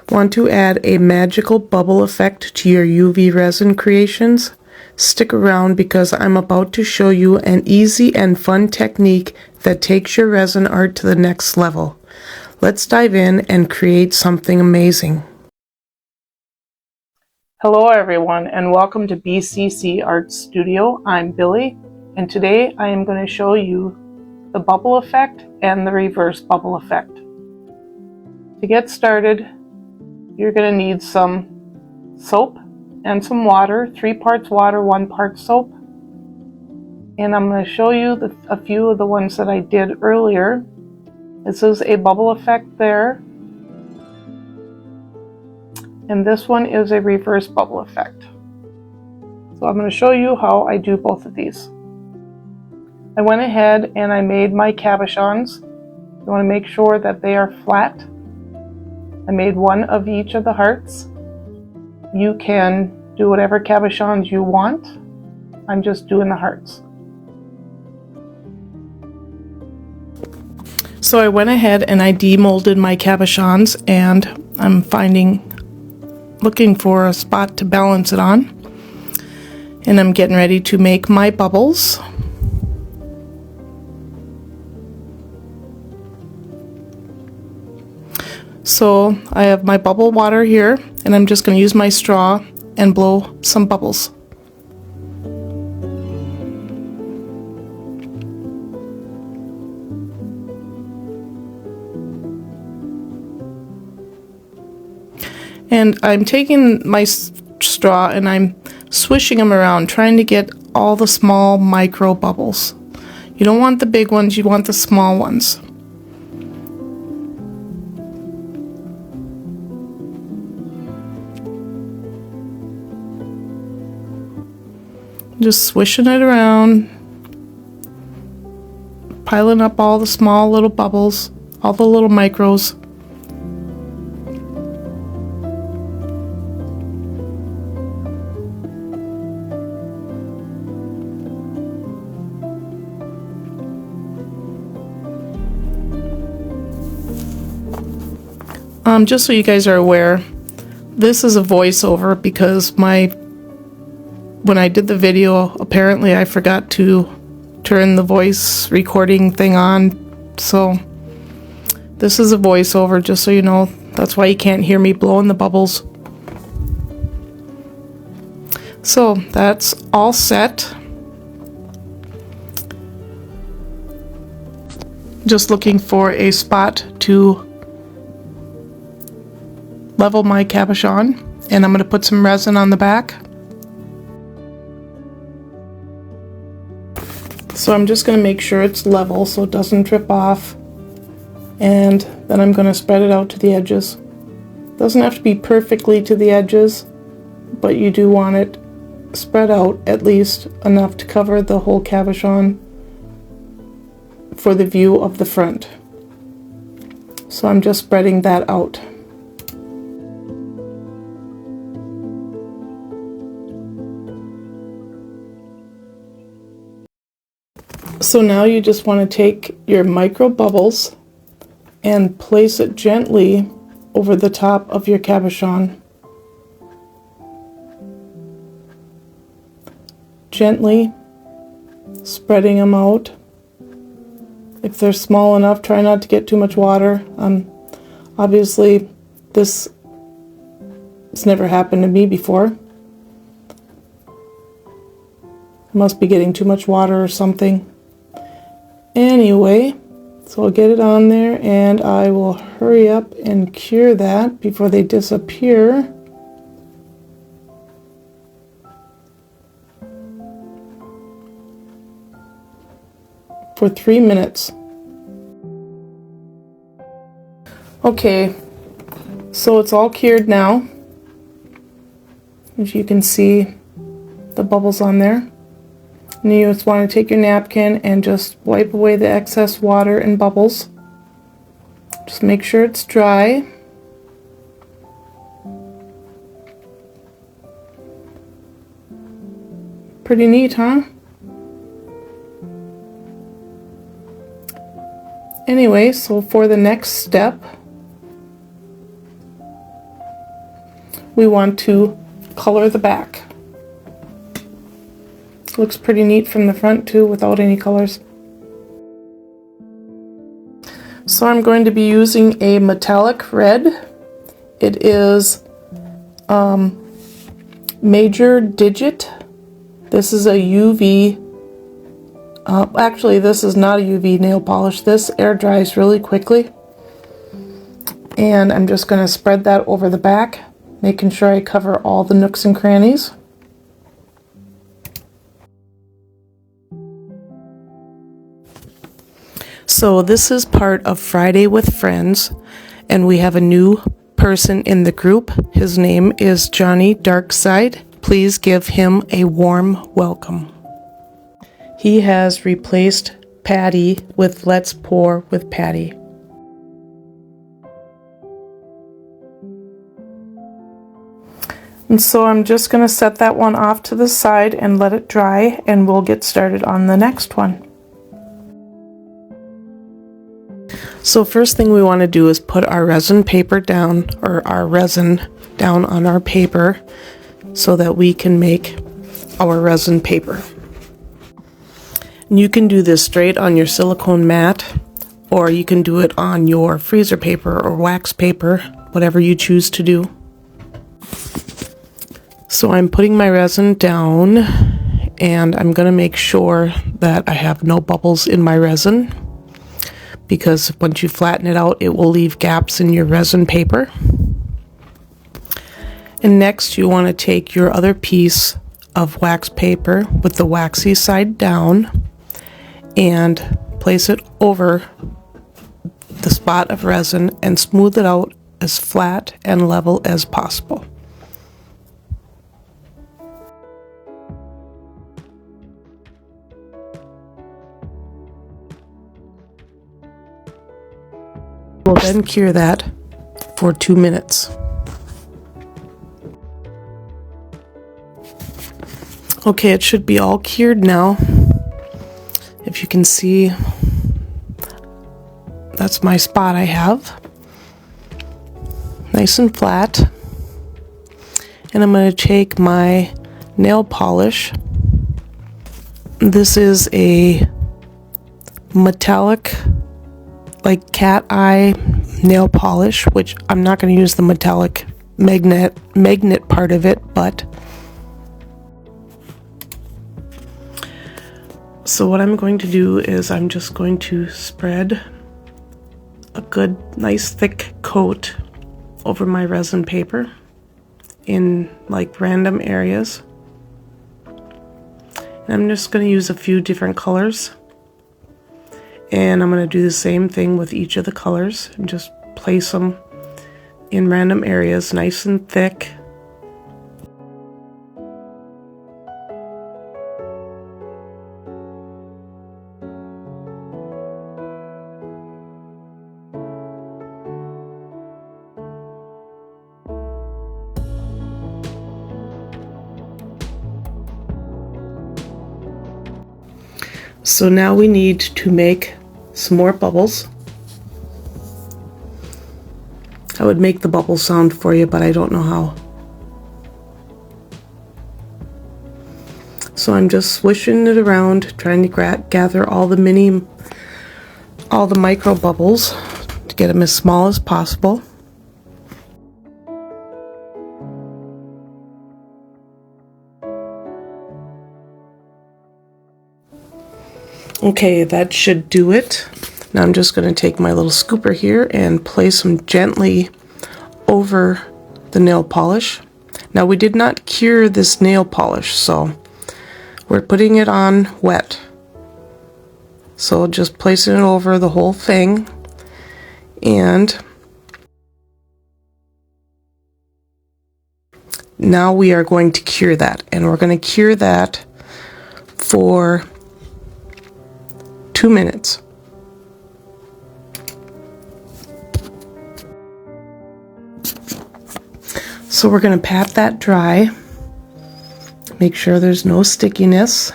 Want to add a magical bubble effect to your UV resin creations? Stick around because I'm about to show you an easy and fun technique that takes your resin art to the next level. Let's dive in and create something amazing. Hello everyone and welcome to BCC Art Studio. I'm Billy and today I am going to show you the bubble effect and the reverse bubble effect. To get started, you're going to need some soap and some water, 3 parts water, 1 part soap. And I'm going to show you a few of the ones that I did earlier. This is a bubble effect there. And this one is a reverse bubble effect. So I'm going to show you how I do both of these. I went ahead and I made my cabochons. You want to make sure that they are flat. I made one of each of the hearts. You can do whatever cabochons you want. I'm just doing the hearts. So I went ahead and I demolded my cabochons and I'm looking for a spot to balance it on. And I'm getting ready to make my bubbles. So I have my bubble water here and I'm just going to use my straw and blow some bubbles. And I'm taking my straw and I'm swishing them around, trying to get all the small micro bubbles. You don't want the big ones, you want the small ones. Just swishing it around, piling up all the small little bubbles, all the little micros. Just so you guys are aware, this is a voiceover because when I did the video, apparently I forgot to turn the voice recording thing on. So this is a voiceover, just so you know. That's why you can't hear me blowing the bubbles. So that's all set. Just looking for a spot to level my cabochon, and I'm going to put some resin on the back. So I'm just going to make sure it's level so it doesn't drip off, and then I'm going to spread it out to the edges. Doesn't have to be perfectly to the edges, but you do want it spread out at least enough to cover the whole cabochon for the view of the front. So I'm just spreading that out. So now you just want to take your micro bubbles and place it gently over the top of your cabochon. Gently spreading them out. If they're small enough, try not to get too much water. Obviously, it's never happened to me before. Must be getting too much water or something. Anyway, so I'll get it on there and I will hurry up and cure that before they disappear. For 3 minutes. Okay, so it's all cured now. As you can see the bubbles on there. And you just want to take your napkin and just wipe away the excess water and bubbles. Just make sure it's dry. Pretty neat, huh? Anyway, so for the next step, we want to color the back. Looks pretty neat from the front too, without any colors. So I'm going to be using a metallic red. It is Major Dijit. This is a UV, actually this is not a UV nail polish. This air dries really quickly. And I'm just going to spread that over the back, making sure I cover all the nooks and crannies. So this is part of Friday with Friends, and we have a new person in the group. His name is Johnny Darkside. Please give him a warm welcome. He has replaced Patty with Let's Pour with Patty. And so I'm just going to set that one off to the side and let it dry, and we'll get started on the next one. So first thing we want to do is put our resin paper down, or our resin down on our paper, so that we can make our resin paper. And you can do this straight on your silicone mat, or you can do it on your freezer paper or wax paper, whatever you choose to do. So I'm putting my resin down, and I'm going to make sure that I have no bubbles in my resin, because once you flatten it out, it will leave gaps in your resin paper. And next you want to take your other piece of wax paper with the waxy side down and place it over the spot of resin and smooth it out as flat and level as possible. We'll then cure that for 2 minutes. Okay, it should be all cured now. If you can see, that's my spot I have. Nice and flat. And I'm going to take my nail polish. This is a metallic, like cat eye nail polish, which I'm not going to use the metallic magnet part of it, but so what I'm going to do is I'm just going to spread a good nice thick coat over my resin paper in like random areas, and I'm just going to use a few different colors. And I'm going to do the same thing with each of the colors and just place them in random areas, nice and thick. So now we need to make some more bubbles. I would make the bubble sound for you, but I don't know how. So I'm just swishing it around, trying to gather all the micro bubbles to get them as small as possible. Okay, that should do it. Now I'm just going to take my little scooper here and place them gently over the nail polish. Now we did not cure this nail polish, so we're putting it on wet. So just placing it over the whole thing, and now we are going to cure that, and we're going to cure that for 2 minutes. So we're going to pat that dry, make sure there's no stickiness.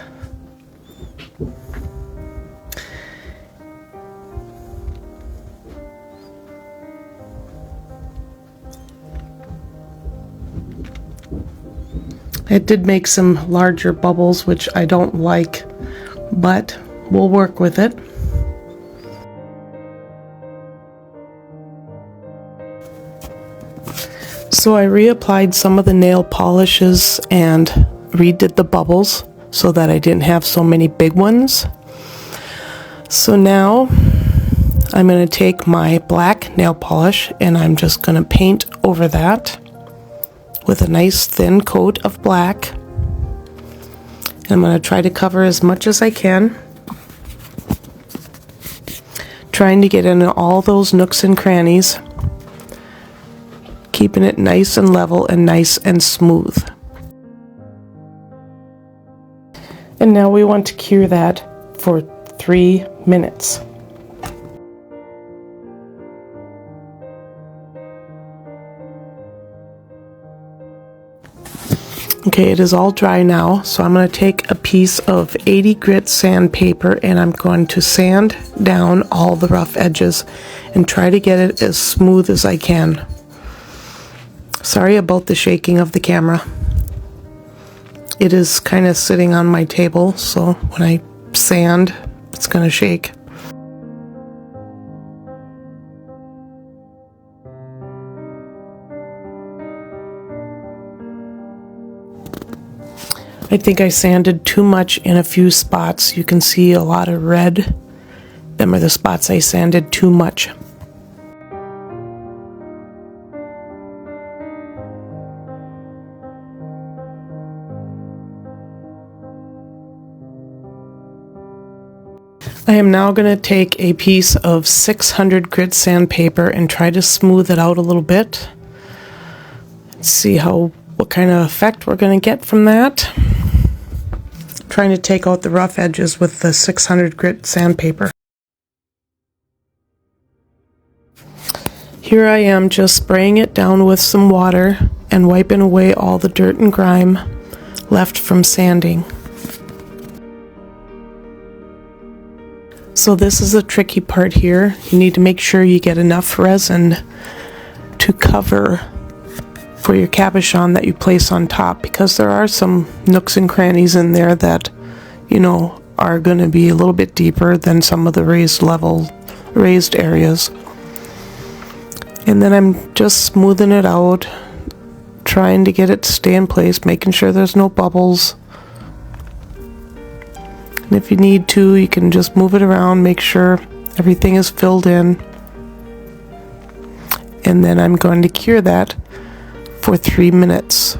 It did make some larger bubbles, which I don't like, but we'll work with it. So I reapplied some of the nail polishes and redid the bubbles so that I didn't have so many big ones. So now I'm going to take my black nail polish and I'm just going to paint over that with a nice thin coat of black. And I'm going to try to cover as much as I can, trying to get into all those nooks and crannies, keeping it nice and level and nice and smooth. And now we want to cure that for 3 minutes. Okay, it is all dry now, so I'm going to take a piece of 80 grit sandpaper and I'm going to sand down all the rough edges and try to get it as smooth as I can. Sorry about the shaking of the camera. It is kind of sitting on my table, so when I sand, it's going to shake. I think I sanded too much in a few spots. You can see a lot of red. Them are the spots I sanded too much. I am now going to take a piece of 600 grit sandpaper and try to smooth it out a little bit. See what kind of effect we're going to get from that. Trying to take out the rough edges with the 600 grit sandpaper. Here I am just spraying it down with some water and wiping away all the dirt and grime left from sanding. So this is a tricky part here. You need to make sure you get enough resin to cover for your cabochon that you place on top, because there are some nooks and crannies in there that, you know, are going to be a little bit deeper than some of the raised areas. And then I'm just smoothing it out, trying to get it to stay in place, making sure there's no bubbles. And if you need to, you can just move it around, make sure everything is filled in. And then I'm going to cure that for 3 minutes.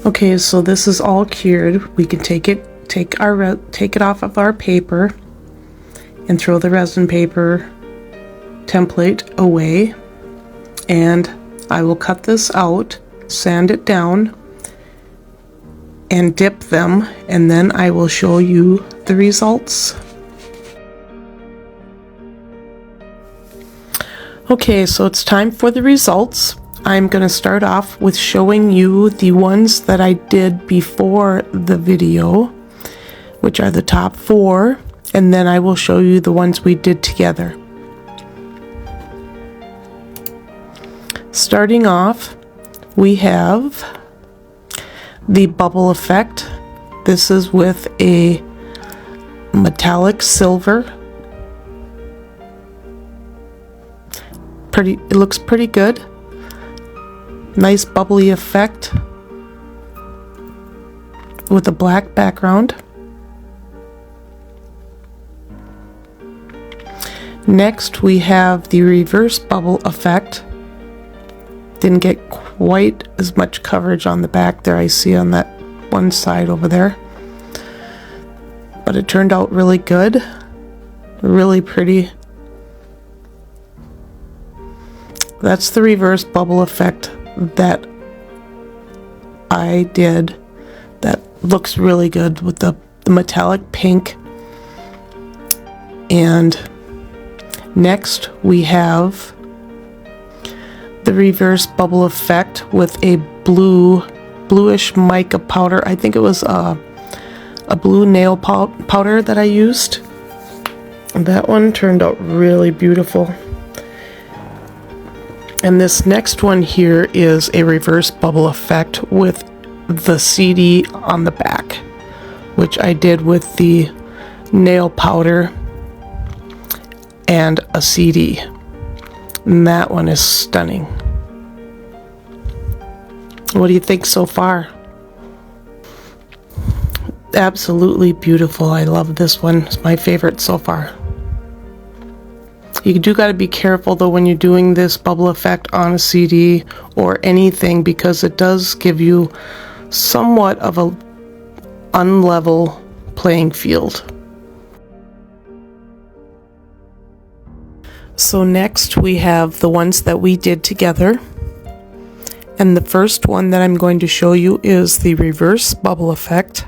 Okay, so this is all cured. We can take it off of our paper and throw the resin paper template away. And I will cut this out, sand it down, and dip them, and then I will show you the results. Okay, so it's time for the results. I'm going to start off with showing you the ones that I did before the video, which are the top 4, and then I will show you the ones we did together. Starting off, we have the bubble effect. This is with a metallic silver. It looks pretty good. Nice bubbly effect with a black background. Next we have the reverse bubble effect. Didn't get quite as much coverage on the back there, I see on that one side over there, but it turned out really good, really pretty. That's the reverse bubble effect that I did. That looks really good with the metallic pink. And next we have the reverse bubble effect with a bluish mica powder. I think it was a blue nail powder that I used. And that one turned out really beautiful. And this next one here is a reverse bubble effect with the CD on the back, which I did with the nail powder and a CD. And that one is stunning. What do you think so far? Absolutely beautiful. I love this one. It's my favorite so far. You do got to be careful though when you're doing this bubble effect on a CD or anything, because it does give you somewhat of a unlevel playing field. So next we have the ones that we did together. And the first one that I'm going to show you is the reverse bubble effect.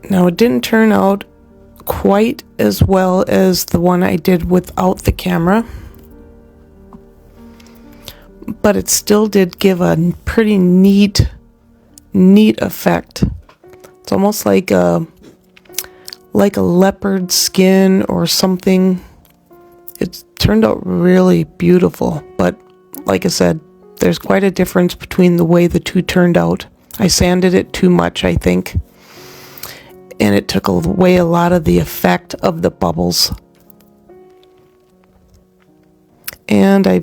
Now it didn't turn out quite as well as the one I did without the camera, but it still did give a pretty neat effect. It's almost like a leopard skin or something. It turned out really beautiful, but like I said, there's quite a difference between the way the two turned out. I sanded it too much, I think, and it took away a lot of the effect of the bubbles. And I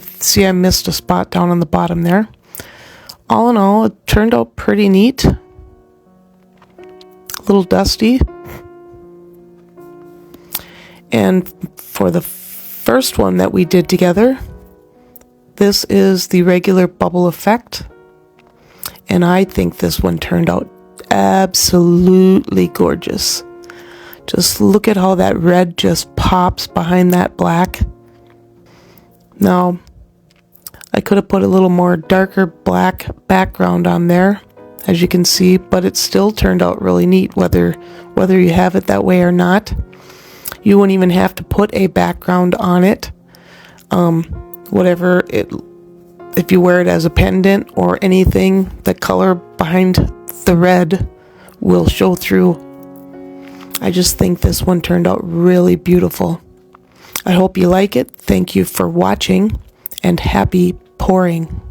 missed a spot down on the bottom there. All in all, it turned out pretty neat. A little dusty. And for the first one that we did together, this is the regular bubble effect. And I think this one turned out absolutely gorgeous. Just look at how that red just pops behind that black. Now, I could have put a little more darker black background on there, as you can see, but it still turned out really neat, whether you have it that way or not. You wouldn't even have to put a background on it. If you wear it as a pendant or anything, the color behind the red will show through. I just think this one turned out really beautiful. I hope you like it. Thank you for watching, and happy pouring.